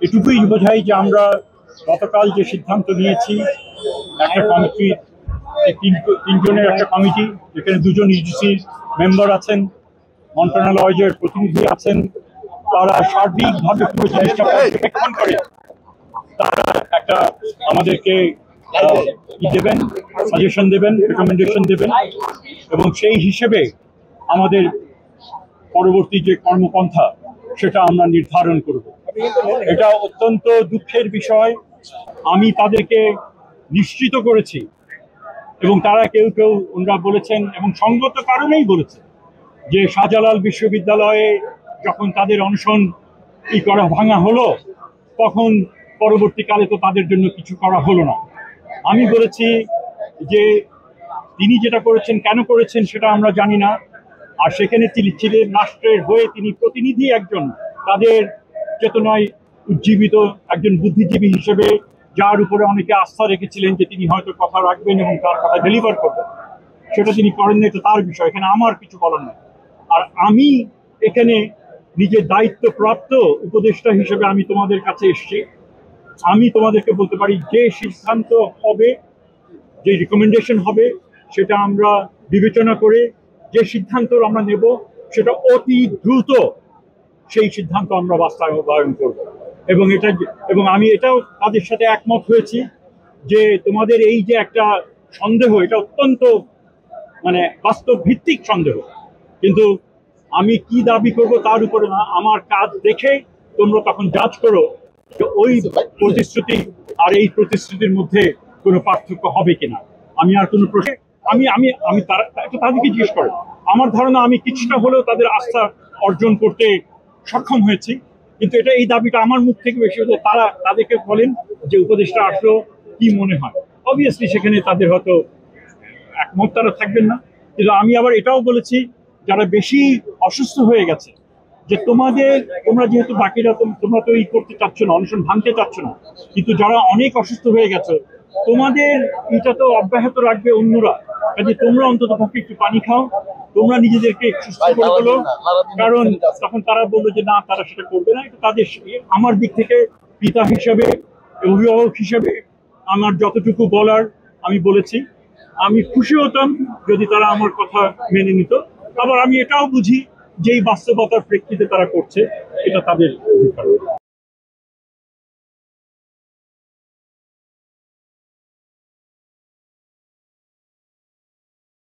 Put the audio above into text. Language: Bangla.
এটুকুই বোঝাই যে আমরা গতকাল যে সিদ্ধান্ত নিয়েছি, একটা কমিটি, তিনজনের একটা কমিটি, যেখানে দুজন ইউজিসির মেম্বার আছেন, মন্ত্রণালয়ের প্রতিনিধি আছেন, তারা সার্বিকভাবে পুরো জিনিসটা পর্যবেক্ষণ করে তারা একটা আমাদেরকে দেবেন, সাজেশন দেবেন, রেকমেন্ডেশন দেবেন, এবং সেই হিসেবে আমাদের পরবর্তী যে কর্মপন্থা সেটা আমরা নির্ধারণ করব। এটা অত্যন্ত দুঃখের বিষয়। আমি তাদেরকে নিশ্চিত করেছি এবং তারা কেউ কেউ ওনারা বলেছেন এবং সঙ্গত কারণেই বলেছে যে শাহজালাল বিশ্ববিদ্যালয়ে যখন তাদের অনশন ভাঙা হলো, তখন পরবর্তীকালে তো তাদের জন্য কিছু করা হলো না। আমি বলেছি যে তিনি যেটা করেছেন, কেন করেছেন সেটা আমরা জানি না, আর সেখানে তিনি ছিলেন রাষ্ট্রের হয়ে, তিনি প্রতিনিধি একজন, তাদের চেতনায় উজ্জীবিত একজন বুদ্ধিজীবী হিসেবে, যার উপরে অনেকে আস্থা রেখেছিলেন যে তিনি হয়তো কথা রাখবেন এবং তার কথা ডেলিভার করবেন। সেটা তিনি করেন না, এটা তার বিষয়, এখানে আমার কিছু বলার নেই। আর আমি এখানে নিজের দায়িত্বপ্রাপ্ত উপদেষ্টা হিসেবে আমি তোমাদের কাছে এসেছি। আমি তোমাদেরকে বলতে পারি যে সিদ্ধান্ত হবে, যে রিকমেন্ডেশন হবে, সেটা আমরা বিবেচনা করে যে সিদ্ধান্ত আমরা নেব সেটা অতি দ্রুত সেই সিদ্ধান্ত আমরা বাস্তবায়ন করব। এবং আমি এটাও তাদের সাথে একমত হয়েছি যে তোমাদের এই যে একটা সন্দেহ, এটা অত্যন্ত বাস্তব ভিত্তিক সন্দেহ, কিন্তু আমি কি দাবি করব তার উপরে না, আমার কাজ দেখে তোমরা তখন জাজ করো যে ওই প্রতিশ্রুতি আর এই প্রতিশ্রুতির মধ্যে কোনো পার্থক্য হবে কিনা। আমি আর কোনো প্রশ্ন আমি আমি আমি তাদেরকে জিজ্ঞেস করো। আমার ধারণা আমি কিছুটা হলেও তাদের আস্থা অর্জন করতে সক্ষম হয়েছি, কিন্তু এটা এই দাবিটা আমার মুখ থেকে বেশি হলে তারা তাদেরকে বলেন যে উপদেশটা আসলো কি মনে হয়। অবভিয়াসলি সেখানে তাদের হয়তো একমত তারা থাকবেন না, কিন্তু আমি আবার এটাও বলেছি যারা বেশি অসুস্থ হয়ে গেছে যে তোমরা যেহেতু বাকিরা তোমরা তো করতে চাচ্ছ না, অনশন ভাঙতে চাচ্ছ না, কিন্তু যারা অনেক অসুস্থ হয়ে গেছে তোমাদের এটা তো অব্যাহত রাখবে অন্যরা, কাজে তোমরা অন্তত পক্ষে একটু পানি খাও, তোমরা নিজেদেরকে সুস্থ করে তোলো। কারণ তখন তারা বললো যে না, তারা সেটা করবে না। এটা তাদের, আমার দিক থেকে পিতা হিসেবে, অভিভাবক হিসেবে আমার যতটুকু বলার আমি বলেছি। আমি খুশি হতাম যদি তারা আমার কথা মেনে নিত। আবার আমি এটাও বুঝি যে এই বাস্তবতার প্রেক্ষিতে তারা করছে, এটা তাদের অধিকার।